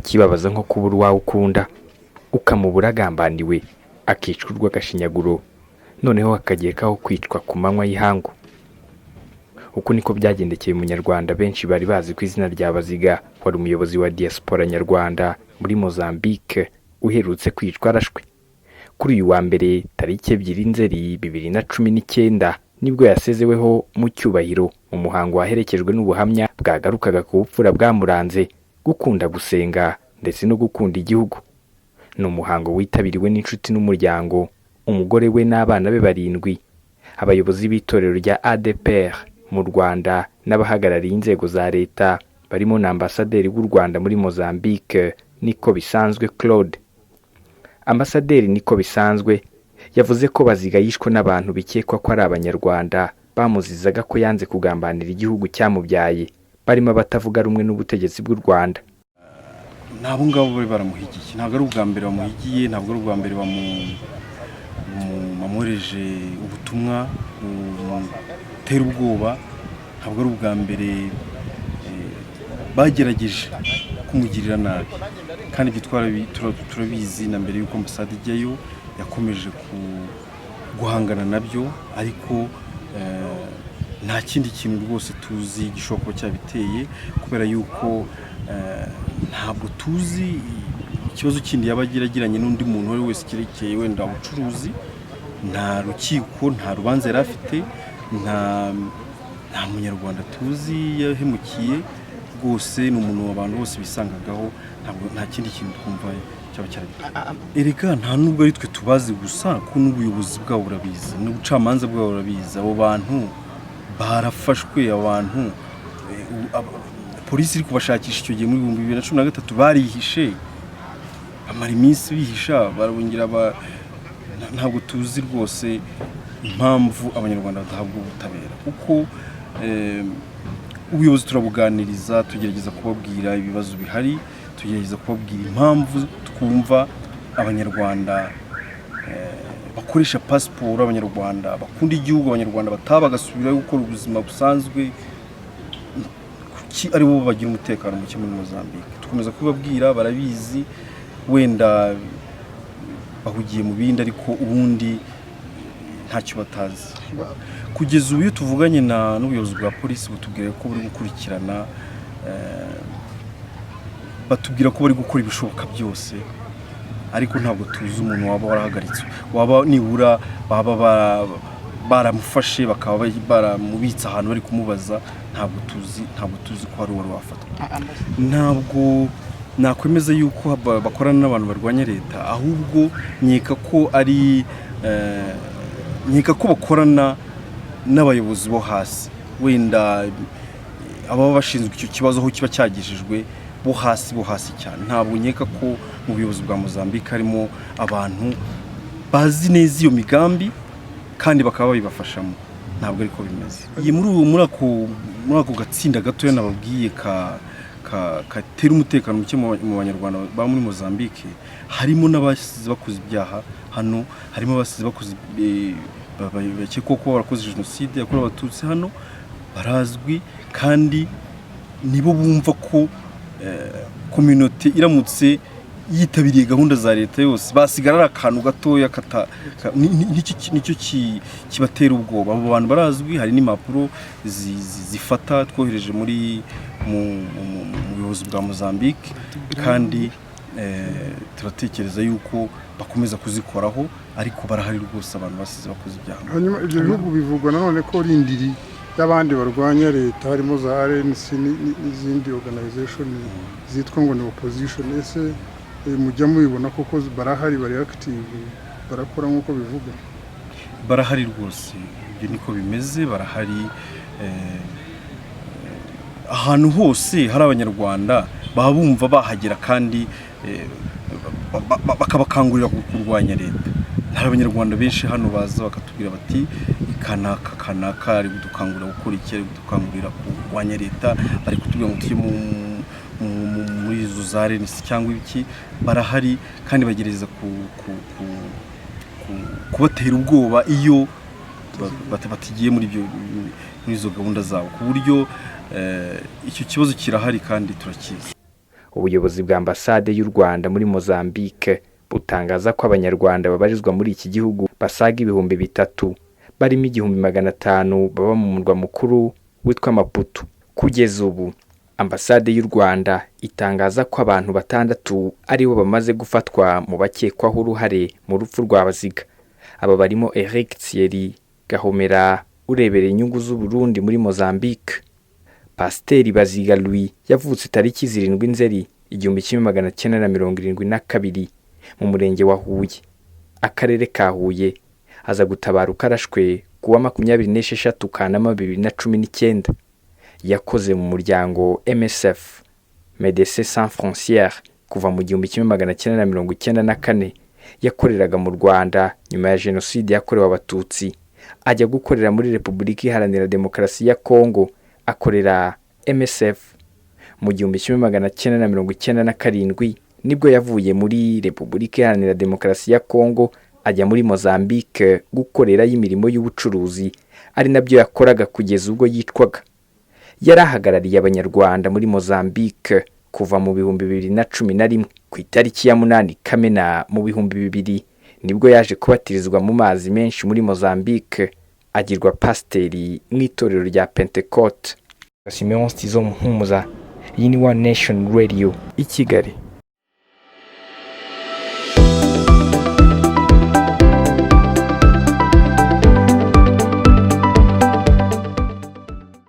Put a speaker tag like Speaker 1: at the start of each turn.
Speaker 1: kibabaza nko kubura uwawe ukunda ukamubura agambaniwe akicwa urw'agashinyaguro noneho hakagekaho kwicwa ku manywa y'ihangu. Uko niko byagendekeye umunyarwanda benshi bari bazi ku izina rya Baziga, wari umuyobozi wa diaspora nyarwanda muri Mozambique uherutse kwicwa arashwe. Kuri uyu wa mbere tariki 2 Nzeri 2019 nibwo yasezeweho mu cyubahiro mu muhango waherekejwe n'ubuhamya bwagarukaga ku bupfura bwamuranze, gukunda gusenga ndetse no gukunda igihugu. Ni umuhango witabiriwe n'inshuti n'umuryango, umugore we n'abana be 7, abayobozi b'itorero rya ADPR mu Rwanda n'abahagarariye inzego za Leta barimo na Ambassaderi w'u Rwanda muri Mozambique niko bisanzwe Claude. Ambassaderi niko bisanzwe yavuze ko Baziga yishwe n'abantu bikekwa ko ari abanyarwanda bamuzizaga ko yanze kugambanira igihugu cyamubyaye, barimo batavuga rumwe n'ubutegetsi bw'u Rwanda.
Speaker 2: Nabo ngabo bari baramuhigiye, ntabwo ari ubwa mbere bamuhigiye, ntabwo ari ubwa mbere bamureje ubutumwa butera ubwoba, ntabwo ari ubwa mbere bagerageje kumugirira nabi, kandi ibyo turabizi na mbere y'uko ambasade ijyayo yakomeje guhangana nabyo, ariko nta kindi kintu rwose tuzi gishobora kuba cyabiteye, kubera yuko ntabwo tuzi ikibazo kindi yabagiranye n'undi muntu wari wese kirekeye wenda ubucuruzi. Nta rukiko, nta rubanza yari afite, nta munyarwanda tuzi yahemukiye, rwose ni umuntu abantu bose bisangagaho, nta kindi kintu twumva cyaba cyarabiteye. Erega nta nubwo ari twe tubazi gusa, ko n'ubuyobozi bwabo burabizi, n'ubucamanza bwabo burabizi. Abo bantu barafashwe, abantu polisi iri kubashakisha icyo gihe muri 2013 barihishe, amara iminsi bihisha, barabongera ntabwo tuzi rwose impamvu abanyarwanda badahabwa ubutabera, kuko ubuyobozi turabuganiriza, tugerageza kubabwira ibibazo bihari, tugerageza kubabwira impamvu twumva abanyarwanda bakoresha pasiporo, abanyarwanda bakunda igihugu, abanyarwanda batabagasubirayo gukora ubuzima busanzwe, ari bo bagira umutekano muke muri Mozambique. Tukomeza kubabwira, barabizi, wenda bahugiye mu bindi, ariko ubundi ntacyo batazi. Kugeza ubu iyo tuvuganye n'ubuyobozi bwa polisi butubwira ko buri gukurikirana, batubwira ko bari gukora ibishoboka byose, ariko ntabwo tuzi umuntu waba warahagaritse, waba nibura baba baramufashe bakaba baramubitsa ahantu bari kumubaza. Ntabwo tuzi ko hari uwari wafatwa. Ntabwo nakwemeza yuko bakorana n'abantu barwanya Leta, ahubwo nkeka ko bakorana n'abayobozi bo hasi, wenda ababa bashinzwe icyo kibazo aho kiba cyagejejwe bo hasi cyane. Ntabwo nkeka ko mu buyobozi bwa Mozambique harimo abantu bazi neza iyo migambi kandi bakaba babibafashamo. Ntabwo ariko bimeze. Muri ako gatsinda gatoya nababwiye katera umutekano muke mu banyarwanda ba muri Mozambique, harimo n'abasize bakoze ibyaha hano, harimo abasize bakoze bakekwa ko barakoze jenoside yakorewe abatutsi hano, barazwi, kandi nibo bumva ko community iramutse yitabiriye gahunda za Leta yose basigara ari akantu gatoya nicyo kibatera ubwoba. Abo bantu barazwi, hari n'impapuro zifata twohereje mu buyobozi bwa Mozambique, kandi turatekereza yuko bakomeza kuzikoraho, ariko barahari rwose abantu basize bakoze ibyaha.
Speaker 3: Hanyuma ibyo bihugu bivugwa nanone ko rindiri y'abandi barwanya Leta, harimo za RNC n'izindi organization zitwa ngo ni opposition. Ese mujya mubibona koko barahari, bari active, barakora nk'uko bivuga?
Speaker 2: Barahari rwose, ibyo niko bimeze, barahari. Ahantu hose hari abanyarwanda baba bumva bahagera, kandi bakabakangurira kurwanya Leta. Hari abanyarwanda benshi hano baza bakatubwira bati kanaka ari gudukangurira gukora iki, ari gudukangurira kurwanya Leta, bari kutubwira ngo tujye muri izo za RNC cyangwa ibiki. Barahari, kandi bagereza kubatera ubwoba iyo batigiye muri izo gahunda zabo, ku buryo icyo kibazo kirahari kandi turakizi.
Speaker 1: ubuyobozi bwa ambasade y'u Rwanda muri Mozambique butangaza ko abanyarwanda babarizwa muri iki gihugu basaga 3,000 barimo 500 baba mu murwa mukuru witwa Maputo. Kugeza ubu ambasade y'u Rwanda itangaza ko abantu 6 aribo bamaze gufatwa mu bakekwaho uruhare mu rupfu rwa Baziga. Aba barimo Eric Thierry Gahomera urebereye inyungu z'u Burundi muri Mozambique. Ambassaderi Baziga Louis yavutse tariki 7 Nzeri 1972 mu murenge wa Huye, akarere ka Huye. Aza gutabaruka arashwe kuwa 26 Kanama 2019. Yakoze mu muryango MSF Médecins Sans Frontières kuva mu 1994. Yakoreraga mu Rwanda nyuma ya jenoside yakorewe abatutsi, ajya gukorera muri Repubulika Iharanira Demokarasi ya Kongo, akorera MSF. Mu 1997 nibwo yavuye muri Repubulika Iharanira Demokarasi ya Kongo ajya muri Mozambique gukorera imirimo y'ubucuruzi, ari nabyo yakoraga kugeza ubwo yitwaga. Yarahagarariye abanyarwanda muri Mozambique kuva mu 2011. Ku itariki ya 8 Kamena mu 2000 nibwo yaje kubatirizwa mu mazi menshi muri Mozambique, agirwa pasiteri mu itorero rya Pentecote. Simeon Stizo Muhumuza, iyi ni One Nation Radio i Kigali.